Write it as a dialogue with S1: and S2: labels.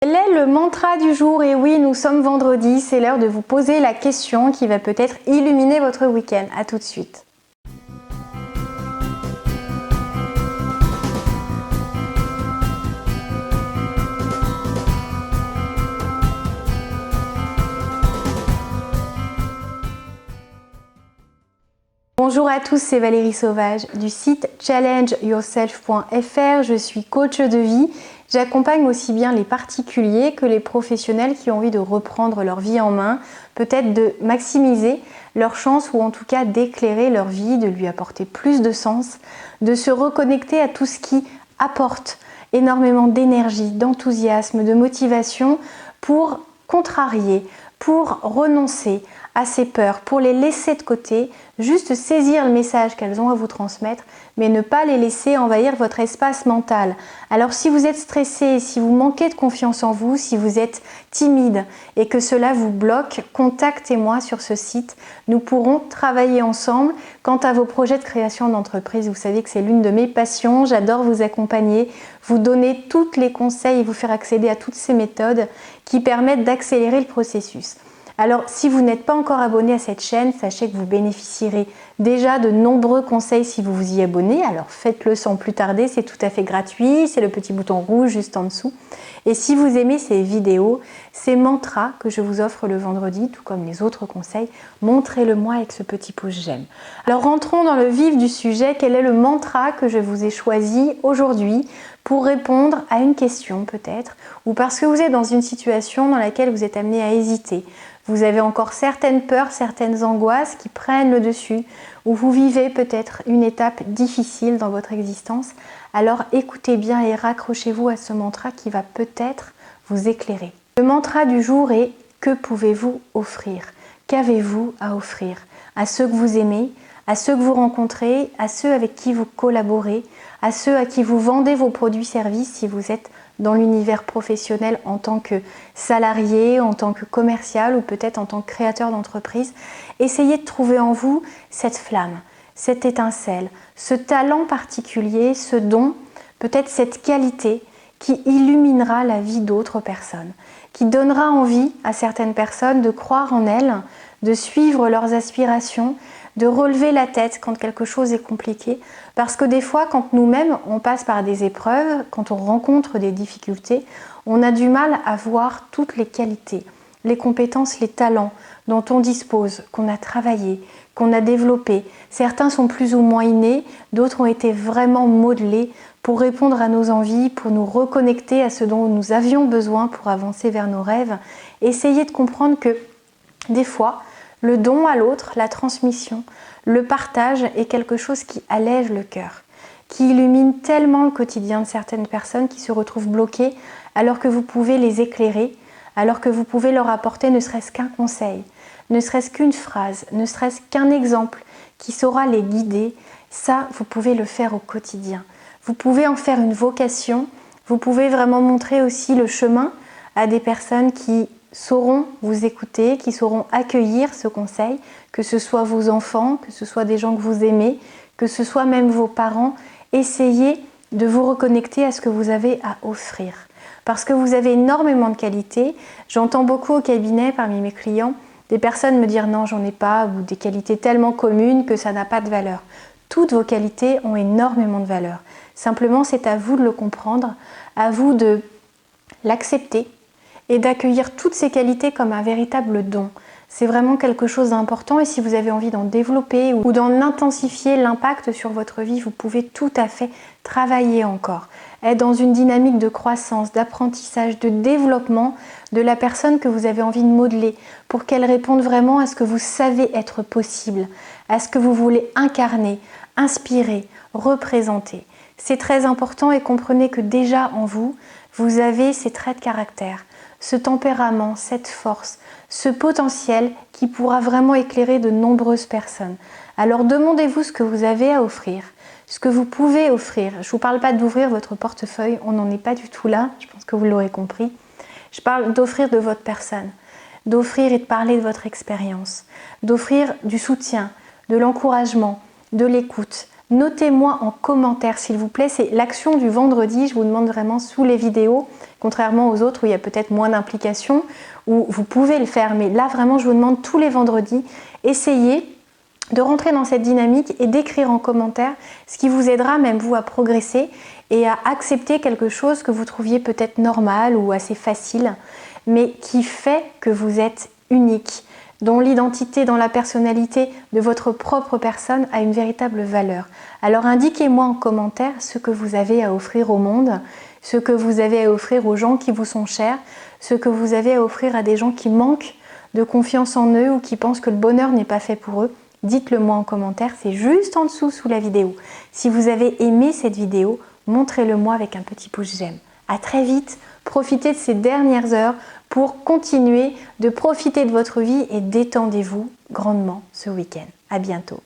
S1: Quel est le mantra du jour? Et oui, nous sommes vendredi, c'est l'heure de vous poser la question qui va peut-être illuminer votre week-end. A tout de suite. Bonjour à tous, c'est Valérie Sauvage du site challengeyourself.fr. Je suis coach de vie. J'accompagne aussi bien les particuliers que les professionnels qui ont envie de reprendre leur vie en main, peut-être de maximiser leur chance ou en tout cas d'éclairer leur vie, de lui apporter plus de sens, de se reconnecter à tout ce qui apporte énormément d'énergie, d'enthousiasme, de motivation pour contrarier, pour renoncer à ces peurs, pour les laisser de côté, juste saisir le message qu'elles ont à vous transmettre, mais ne pas les laisser envahir votre espace mental. Alors si vous êtes stressé, si vous manquez de confiance en vous, si vous êtes timide et que cela vous bloque, contactez-moi sur ce site. Nous pourrons travailler ensemble. Quant à vos projets de création d'entreprise, vous savez que c'est l'une de mes passions. J'adore vous accompagner, vous donner tous les conseils et vous faire accéder à toutes ces méthodes qui permettent d'accélérer le processus. Alors, si vous n'êtes pas encore abonné à cette chaîne, sachez que vous bénéficierez déjà de nombreux conseils si vous vous y abonnez. Alors, faites-le sans plus tarder, c'est tout à fait gratuit. C'est le petit bouton rouge juste en dessous. Et si vous aimez ces vidéos, ces mantras que je vous offre le vendredi, tout comme les autres conseils, montrez-le moi avec ce petit pouce j'aime. Alors, rentrons dans le vif du sujet. Quel est le mantra que je vous ai choisi aujourd'hui pour répondre à une question peut-être, ou parce que vous êtes dans une situation dans laquelle vous êtes amené à hésiter. Vous avez encore certaines peurs, certaines angoisses qui prennent le dessus, ou vous vivez peut-être une étape difficile dans votre existence. Alors écoutez bien et raccrochez-vous à ce mantra qui va peut-être vous éclairer. Le mantra du jour est « Que pouvez-vous offrir ?» Qu'avez-vous à offrir à ceux que vous aimez, à ceux que vous rencontrez, à ceux avec qui vous collaborez, à ceux à qui vous vendez vos produits-services si vous êtes dans l'univers professionnel en tant que salarié, en tant que commercial ou peut-être en tant que créateur d'entreprise. Essayez de trouver en vous cette flamme, cette étincelle, ce talent particulier, ce don, peut-être cette qualité qui illuminera la vie d'autres personnes, qui donnera envie à certaines personnes de croire en elles, de suivre leurs aspirations, de relever la tête quand quelque chose est compliqué. Parce que des fois, quand nous-mêmes, on passe par des épreuves, quand on rencontre des difficultés, on a du mal à voir toutes les qualités, les compétences, les talents dont on dispose, qu'on a travaillé, qu'on a développé. Certains sont plus ou moins innés, d'autres ont été vraiment modelés pour répondre à nos envies, pour nous reconnecter à ce dont nous avions besoin pour avancer vers nos rêves. Essayez de comprendre que des fois, le don à l'autre, la transmission, le partage est quelque chose qui allège le cœur, qui illumine tellement le quotidien de certaines personnes qui se retrouvent bloquées alors que vous pouvez les éclairer, alors que vous pouvez leur apporter ne serait-ce qu'un conseil, ne serait-ce qu'une phrase, ne serait-ce qu'un exemple qui saura les guider. Ça, vous pouvez le faire au quotidien. Vous pouvez en faire une vocation, vous pouvez vraiment montrer aussi le chemin à des personnes qui sauront vous écouter, qui sauront accueillir ce conseil, que ce soit vos enfants, que ce soit des gens que vous aimez, que ce soit même vos parents. Essayez de vous reconnecter à ce que vous avez à offrir. Parce que vous avez énormément de qualités. J'entends beaucoup au cabinet, parmi mes clients, des personnes me dire non, j'en ai pas, ou des qualités tellement communes que ça n'a pas de valeur. Toutes vos qualités ont énormément de valeur. Simplement, c'est à vous de le comprendre, à vous de l'accepter, et d'accueillir toutes ces qualités comme un véritable don. C'est vraiment quelque chose d'important et si vous avez envie d'en développer ou d'en intensifier l'impact sur votre vie, vous pouvez tout à fait travailler encore. Être dans une dynamique de croissance, d'apprentissage, de développement de la personne que vous avez envie de modeler pour qu'elle réponde vraiment à ce que vous savez être possible, à ce que vous voulez incarner, inspirer, représenter. C'est très important et comprenez que déjà en vous, vous avez ces traits de caractère, ce tempérament, cette force, ce potentiel qui pourra vraiment éclairer de nombreuses personnes. Alors demandez-vous ce que vous avez à offrir, ce que vous pouvez offrir. Je ne vous parle pas d'ouvrir votre portefeuille, on n'en est pas du tout là, je pense que vous l'aurez compris. Je parle d'offrir de votre personne, d'offrir et de parler de votre expérience, d'offrir du soutien, de l'encouragement, de l'écoute, Notez-moi en commentaire s'il vous plaît, c'est l'action du vendredi, je vous demande vraiment sous les vidéos, contrairement aux autres où il y a peut-être moins d'implication, où vous pouvez le faire, mais là vraiment je vous demande tous les vendredis, essayez de rentrer dans cette dynamique et d'écrire en commentaire ce qui vous aidera même vous à progresser et à accepter quelque chose que vous trouviez peut-être normal ou assez facile, mais qui fait que vous êtes unique, dont l'identité, dans la personnalité de votre propre personne a une véritable valeur. Alors indiquez-moi en commentaire ce que vous avez à offrir au monde, ce que vous avez à offrir aux gens qui vous sont chers, ce que vous avez à offrir à des gens qui manquent de confiance en eux ou qui pensent que le bonheur n'est pas fait pour eux. Dites-le moi en commentaire, c'est juste en dessous sous la vidéo. Si vous avez aimé cette vidéo, montrez-le moi avec un petit pouce j'aime. À très vite, profitez de ces dernières heures pour continuer de profiter de votre vie et détendez-vous grandement ce week-end. À bientôt.